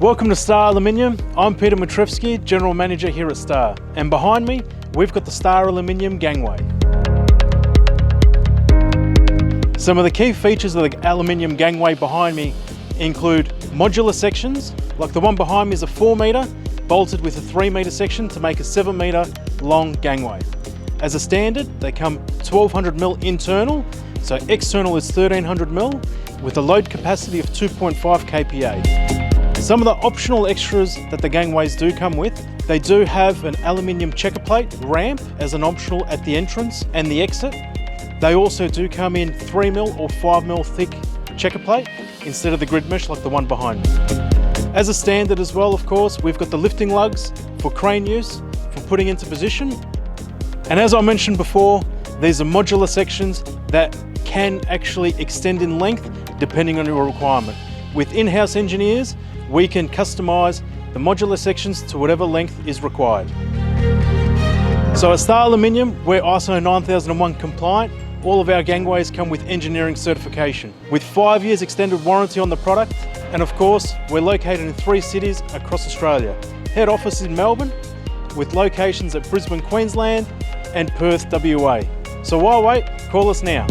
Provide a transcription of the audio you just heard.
Welcome to Star Aluminium. I'm Peter Mitrevski, General Manager here at Star. And behind me, we've got the Star Aluminium Gangway. Some of the key features of the aluminium gangway behind me include modular sections, like the one behind me is a 4 metre, bolted with a 3 metre section to make a 7 metre long gangway. As a standard, they come 1200mm internal, so external is 1300mm, with a load capacity of 2.5 kPa. Some of the optional extras that the gangways do come with, they do have an aluminium checker plate ramp as an optional at the entrance and the exit. They also do come in 3mm or 5mm thick checker plate instead of the grid mesh like the one behind me. As a standard as well, of course, we've got the lifting lugs for crane use, for putting into position. And as I mentioned before, these are modular sections that can actually extend in length depending on your requirement. With in-house engineers, we can customise the modular sections to whatever length is required. So at Star Aluminium, we're ISO 9001 compliant. All of our gangways come with engineering certification, with 5 years extended warranty on the product. And of course, we're located in 3 cities across Australia. Head office in Melbourne, with locations at Brisbane, Queensland, and Perth, WA. So why wait? Call us now.